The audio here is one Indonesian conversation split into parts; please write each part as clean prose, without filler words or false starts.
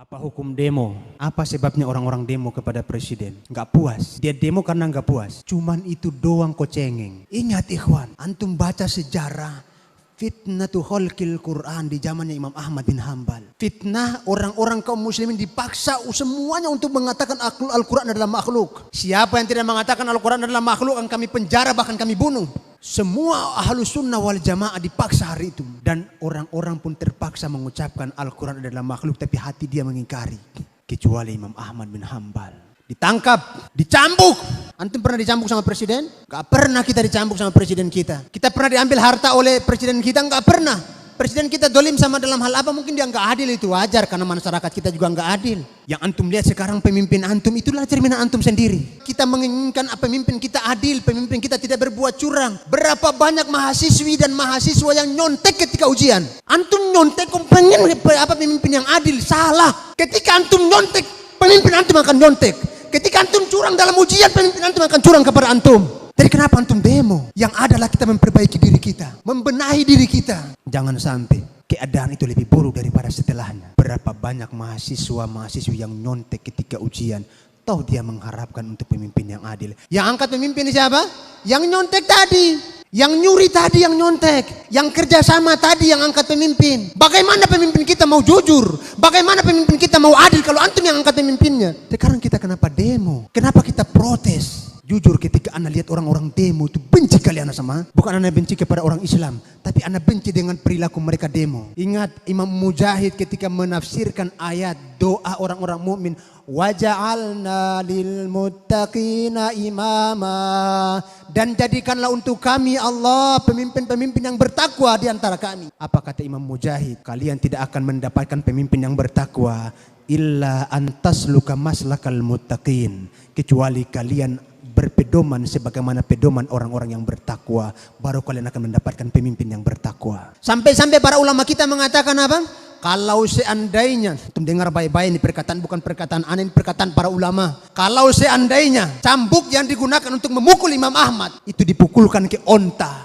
Apa hukum demo? Apa sebabnya orang-orang demo kepada presiden? Nggak puas. Dia demo karena nggak puas. Cuman itu doang kok cengeng. Ingat ikhwan, antum baca sejarah fitnatu khalqil Quran di zamannya Imam Ahmad bin Hambal. Fitnah orang-orang kaum muslimin dipaksa semuanya untuk mengatakan Al-Quran adalah makhluk. Siapa yang tidak mengatakan Al-Quran adalah makhluk akan kami penjara, bahkan kami bunuh. Semua ahlus sunnah wal jamaah dipaksa hari itu. Dan orang-orang pun terpaksa mengucapkan Al-Quran adalah makhluk, tapi hati dia mengingkari. Kecuali Imam Ahmad bin Hambal. Ditangkap, dicambuk. Antum pernah dicambuk sama presiden? Gak pernah kita dicambuk sama presiden kita. Kita pernah diambil harta oleh presiden kita? Gak pernah. Presiden kita dolim sama dalam hal apa? Mungkin dia gak adil, itu wajar karena masyarakat kita juga gak adil. Yang antum lihat sekarang pemimpin antum itulah cerminan antum sendiri. Kita menginginkan pemimpin kita adil, pemimpin kita tidak berbuat curang. Berapa banyak mahasiswi dan mahasiswa yang nyontek ketika ujian? Antum nyontek pengen pemimpin yang adil? Salah. Ketika antum nyontek, pemimpin antum akan nyontek. Ketika antum curang dalam ujian, pemimpin antum akan curang kepada antum. Jadi kenapa antum demo? Yang adalah kita memperbaiki diri kita, membenahi diri kita. Jangan sampai keadaan itu lebih buruk daripada setelahnya. Berapa banyak mahasiswa-mahasiswi yang nyontek ketika ujian, toh dia mengharapkan untuk pemimpin yang adil. Yang angkat pemimpin siapa? Yang nyontek tadi. Yang nyuri tadi yang nyontek. Yang kerjasama tadi yang angkat pemimpin. Bagaimana pemimpin kita mau jujur? Bagaimana pemimpin kita mau adil kalau antum yang angkat pemimpinnya? Sekarang kita kenapa demo? Kenapa kita protes? Jujur ketika anda lihat orang-orang demo itu benci kali anda sama. Bukan anda benci kepada orang Islam, tapi anda benci dengan perilaku mereka demo. Ingat Imam Mujahid ketika menafsirkan ayat doa orang-orang mukmin, waja'alna lil muttaqina imama, dan jadikanlah untuk kami Allah pemimpin-pemimpin yang bertakwa di antara kami. Apa kata Imam Mujahid? Kalian tidak akan mendapatkan pemimpin yang bertakwa illa antasluka maslakal muttaqin, kecuali kalian berpedoman sebagaimana pedoman orang-orang yang bertakwa, baru kalian akan mendapatkan pemimpin yang bertakwa. Sampai-sampai para ulama kita mengatakan apa? Kalau seandainya, antum dengar baik-baik, ini perkataan bukan perkataan aneh, ini perkataan para ulama. Kalau seandainya cambuk yang digunakan untuk memukul Imam Ahmad itu dipukulkan ke onta,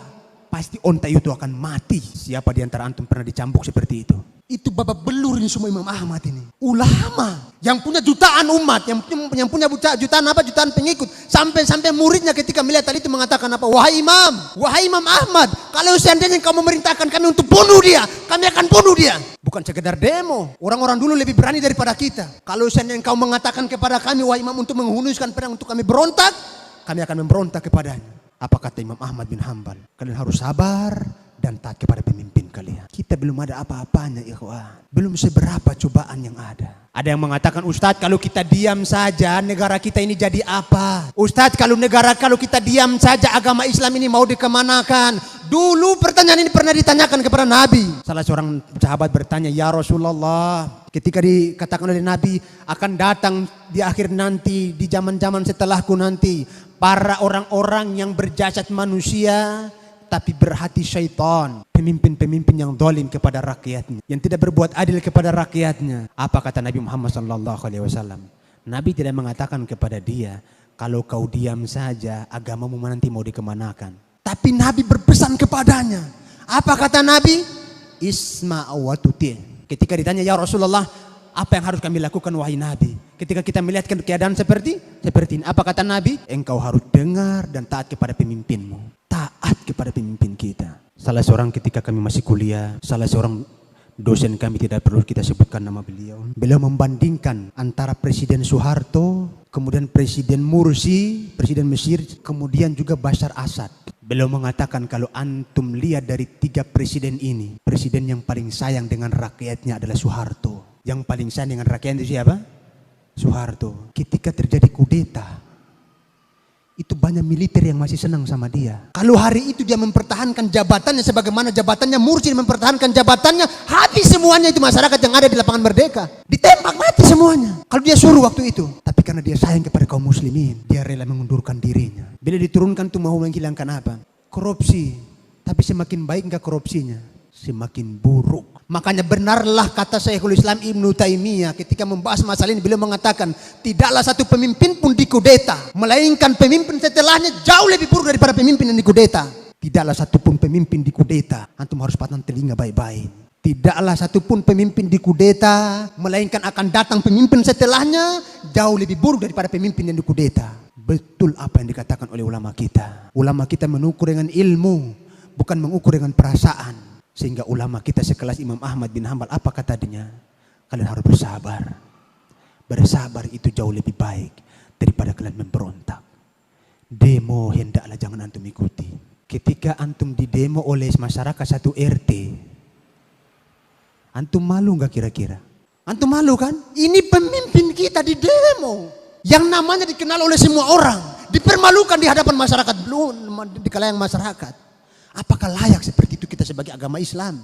pasti onta itu akan mati. Siapa di antara antum pernah dicambuk seperti itu? Itu babak belur ini semua Imam Ahmad ini. Ulama yang punya jutaan umat, yang punya jutaan pengikut. Sampai muridnya ketika melihat tadi itu mengatakan apa? Wahai Imam Ahmad, kalau seandainya kau memerintahkan kami untuk bunuh dia, kami akan bunuh dia. Bukan sekedar demo. Orang-orang dulu lebih berani daripada kita. Kalau seandainya kau mengatakan kepada kami, wahai Imam, untuk menghunuskan pedang untuk kami berontak, kami akan memberontak kepadanya. Apa kata Imam Ahmad bin Hambal? Kalian harus sabar dan taat kepada pemimpin kalian. Kita belum ada apa-apanya, ikhwah. Belum seberapa cobaan yang ada. Ada yang mengatakan, Ustadz, kalau kita diam saja negara kita ini jadi apa? Ustadz, kalau kita diam saja agama Islam ini mau dikemanakan? Dulu pertanyaan ini pernah ditanyakan kepada Nabi. Salah seorang sahabat bertanya, ya Rasulullah, ketika dikatakan oleh Nabi akan datang di akhir nanti, di zaman-zaman setelahku nanti, para orang-orang yang berjasad manusia tapi berhati syaitan, pemimpin-pemimpin yang zalim kepada rakyatnya, yang tidak berbuat adil kepada rakyatnya. Apa kata Nabi Muhammad SAW? Nabi tidak mengatakan kepada dia, kalau kau diam saja agamamu nanti mau dikemanakan. Tapi Nabi berpesan kepadanya. Apa kata Nabi? Isma' wa tuti'. Ketika ditanya, ya Rasulullah, apa yang harus kami lakukan wahai Nabi? Ketika kita melihat keadaan seperti ini, apa kata Nabi? Engkau harus dengar dan taat kepada pemimpinmu. Taat kepada pemimpin kita. Salah seorang ketika kami masih kuliah, salah seorang dosen kami, tidak perlu kita sebutkan nama beliau. Beliau membandingkan antara Presiden Soeharto, kemudian Presiden Mursi, Presiden Mesir, kemudian juga Bashar Assad. Beliau mengatakan kalau antum lihat dari 3 presiden ini, presiden yang paling sayang dengan rakyatnya adalah Soeharto. Yang paling sayang dengan rakyat itu siapa? Soeharto. Ketika terjadi kudeta, itu banyak militer yang masih senang sama dia. Kalau hari itu dia mempertahankan jabatannya sebagaimana jabatannya Mursi mempertahankan jabatannya, habis semuanya itu masyarakat yang ada di lapangan Merdeka. Ditembak mati semuanya. Kalau dia suruh waktu itu. Tapi karena dia sayang kepada kaum muslimin, dia rela mengundurkan dirinya. Bila diturunkan itu mau menghilangkan apa? Korupsi. Tapi semakin baik enggak korupsinya? Semakin buruk. Makanya benarlah kata Syekhul Islam Ibnu Taimiyah ketika membahas masalah ini, beliau mengatakan tidaklah satu pemimpin pun dikudeta, melainkan pemimpin setelahnya jauh lebih buruk daripada pemimpin yang dikudeta. Tidaklah satu pun pemimpin dikudeta. Antum harus patah telinga baik-baik. Tidaklah satupun pemimpin dikudeta, melainkan akan datang pemimpin setelahnya jauh lebih buruk daripada pemimpin yang dikudeta. Betul apa yang dikatakan oleh ulama kita. Ulama kita mengukur dengan ilmu, bukan mengukur dengan perasaan. Sehingga ulama kita sekelas Imam Ahmad bin Hanbal, apa kata dia? Kalian harus bersabar. Bersabar itu jauh lebih baik daripada kalian memberontak. Demo hendaklah jangan antum ikuti. Ketika antum didemo oleh masyarakat satu RT, antum malu nggak kira-kira? Antum malu kan? Ini pemimpin kita di demo, yang namanya dikenal oleh semua orang, dipermalukan di hadapan masyarakat, belum di kalangan masyarakat. Apakah layak seperti itu kita sebagai agama Islam?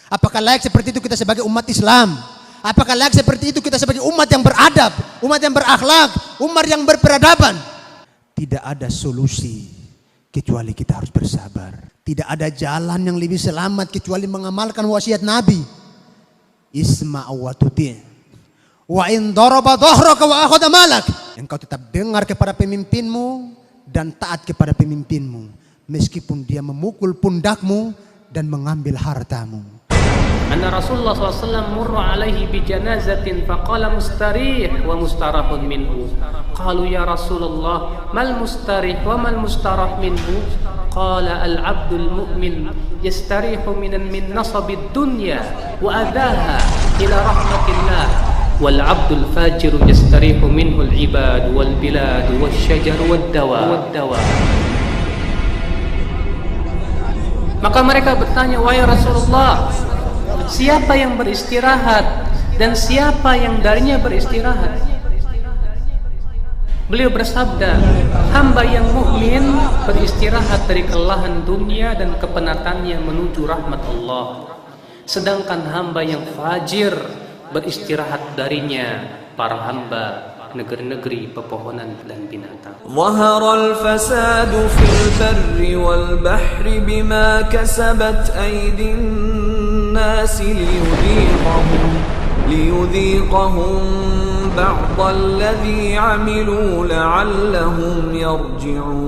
Apakah layak seperti itu kita sebagai umat Islam? Apakah layak seperti itu kita sebagai umat yang beradab, umat yang berakhlak, umat yang berperadaban? Tidak ada solusi kecuali kita harus bersabar. Tidak ada jalan yang lebih selamat kecuali mengamalkan wasiat Nabi. Isma' wa tuti' wa in daraba dhahraka wa akhadha malak. Engkau tetap dengar kepada pemimpinmu dan taat kepada pemimpinmu meskipun dia memukul pundakmu dan mengambil hartamu. Anna Rasulullah SAW murra alaihi bi janazatin faqala mustarih wa mustarahun minhu. Qalu ya Rasulullah mal mustarih wa mal mustarah minhu? Qala al-'abdul mu'min yastarihu min nasabid dunya wa adaha ila rahmatillah wal 'abdul fajir yastarihu minhu al-'ibad wal bilad wasyajar wad dawa. Maka mereka bertanya, wahai Rasulullah, siapa yang beristirahat dan siapa yang darinya beristirahat? Beliau bersabda, hamba yang mukmin beristirahat dari kelelahan dunia dan kepenatannya menuju rahmat Allah. Sedangkan hamba yang fajir beristirahat darinya para hamba negeri-negeri pepohonan dan binatang. Zaharal fasadu fil barri wal bahri bima kasabat aydin nas liyudhiqahum ba'd alladhi 'amilu la'allahum yarji'un.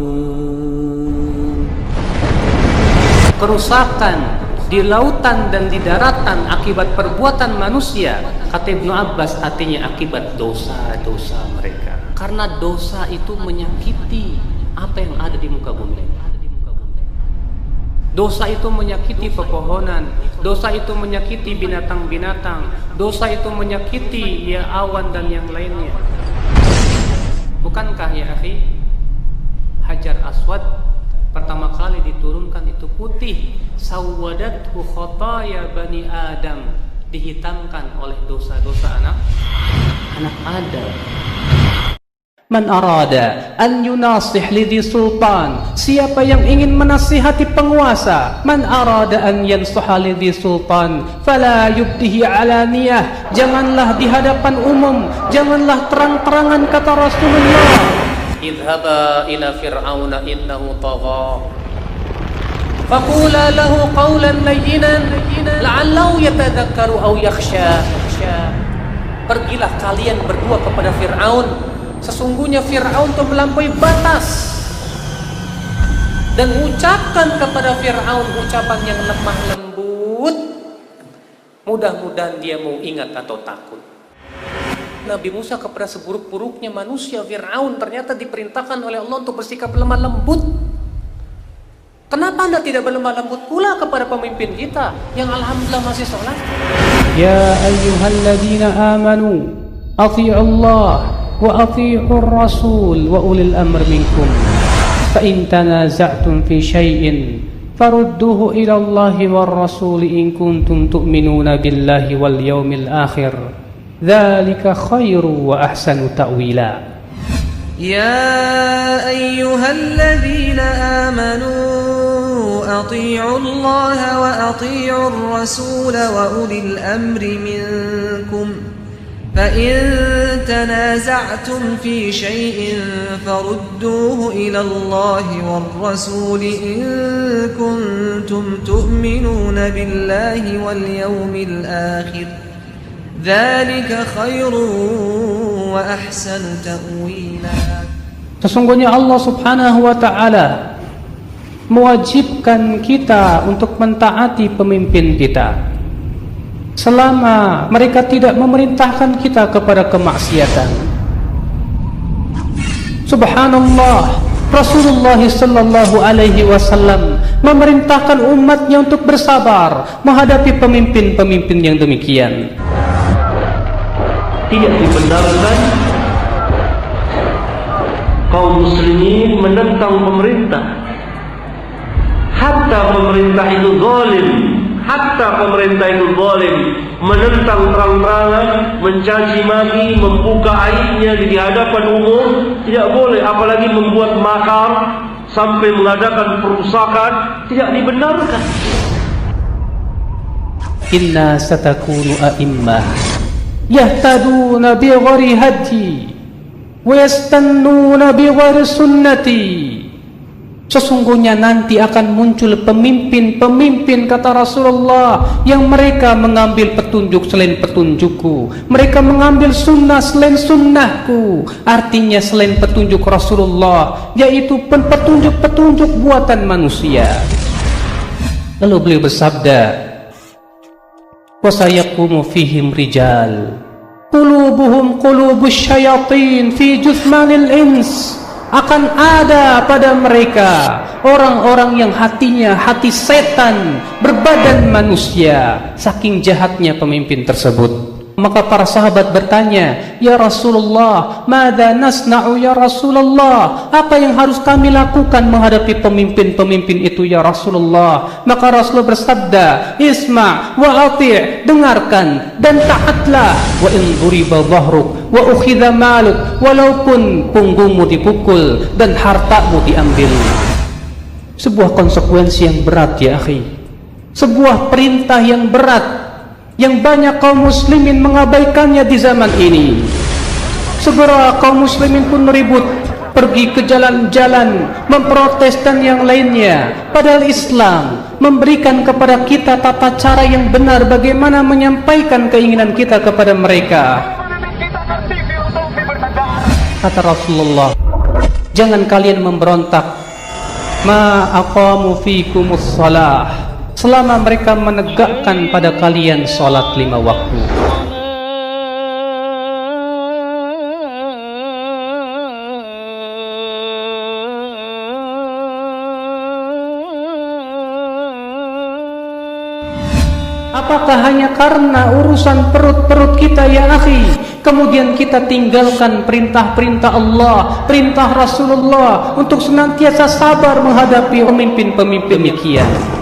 Kerusakan di lautan dan di daratan akibat perbuatan manusia, kata Ibnu Abbas, artinya akibat dosa-dosa mereka. Karena dosa itu menyakiti apa yang ada di muka bumi. Dosa itu menyakiti pepohonan, dosa itu menyakiti binatang-binatang, dosa itu menyakiti ya awan dan yang lainnya. Bukankah ya akhi, Hajar Aswad pertama kali diturunkan itu putih, sawadathu khotaya bani Adam, dihitamkan oleh dosa-dosa anak Adam. Man arada an yunasih lidhi sultan, siapa yang ingin menasihati penguasa. Man arada an yansuha lidhi sultan fala yubdihi alaniyah, janganlah di hadapan umum, janganlah terang-terangan, kata Rasulullah. Idhaba ila fir'auna innahu tagha faqula lahu qawlan layyinan la'allahu yatadhakkaru aw yakhsha. Pergilah kalian berdua kepada Fir'aun, sesungguhnya Fir'aun telah melampaui batas, dan ucapkan kepada Fir'aun ucapan yang lemah lembut, mudah-mudahan dia mau ingat atau takut. Nabi Musa kepada seburuk-buruknya manusia, Fir'aun, ternyata diperintahkan oleh Allah untuk bersikap lemah lembut. Kenapa Anda tidak berlemah lembut pula kepada pemimpin kita yang alhamdulillah masih sholat? Ya ayyuhalladzina amanu athi'u Allah wa athi'ur rasul wa ulil amr minkum fa in tanaza'tum fi syai'in farudduhu ila Allahi war rasul in kuntum tu'minuna billahi wal yawmil akhir dzalika khairu wa ahsanu ta'wila. Ya ayyuhalladzina amanu أطيعوا الله وأطيعوا الرسول وأولي الأمر منكم فإن تنازعتم في شيء فردوه إلى الله والرسول إن كنتم تؤمنون بالله واليوم الآخر ذلك خير وأحسن تأويلا. Sesungguhnya Allah Subhanahu wa Ta'ala mewajibkan kita untuk mentaati pemimpin kita. selama mereka tidak memerintahkan kita kepada kemaksiatan. Subhanallah, Rasulullah sallallahu alaihi wasallam memerintahkan umatnya untuk bersabar menghadapi pemimpin-pemimpin yang demikian. Tidak dibenarkan kaum muslimin menentang pemerintah, hatta pemerintah itu zalim, menentang terang-terangan, mencaci maki, membuka aibnya di hadapan umum, tidak boleh, apalagi membuat makar sampai mengadakan perusakan, tidak dibenarkan. Inna satakunu a'immah yahtaduna bi ghairi hadi wa yastannuna bi ghairi sunnati. Sesungguhnya nanti akan muncul pemimpin-pemimpin, kata Rasulullah, yang mereka mengambil petunjuk selain petunjukku, mereka mengambil sunnah selain sunnahku. Artinya selain petunjuk Rasulullah, yaitu petunjuk-petunjuk buatan manusia. Lalu beliau bersabda, wasayaqumu fihim rijal qulubuhum qulubus syayatin fi juthmanil ins. Akan ada pada mereka orang-orang yang hatinya hati setan berbadan manusia, saking jahatnya pemimpin tersebut. Maka para sahabat bertanya, ya Rasulullah, madza nasna'u ya Rasulullah? Apa yang harus kami lakukan menghadapi pemimpin-pemimpin itu ya Rasulullah? Maka Rasulullah bersabda, isma' wa ati', dengarkan dan taatlah. Wa in duriba dhahruk wa ukhidha maluk, walaupun punggungmu dipukul dan hartamu diambil. Sebuah konsekuensi yang berat ya akhi, sebuah perintah yang berat yang banyak kaum muslimin mengabaikannya di zaman ini. Segera kaum muslimin pun ribut, pergi ke jalan-jalan, memprotes dan yang lainnya. Padahal Islam memberikan kepada kita tata cara yang benar bagaimana menyampaikan keinginan kita kepada mereka. Kata Rasulullah, jangan kalian memberontak ma aqamu fikumus shalah, selama mereka menegakkan pada kalian salat 5 waktu. Apakah hanya karena urusan perut-perut kita ya akhi, kemudian kita tinggalkan perintah-perintah Allah, perintah Rasulullah untuk senantiasa sabar menghadapi pemimpin-pemimpin demikian?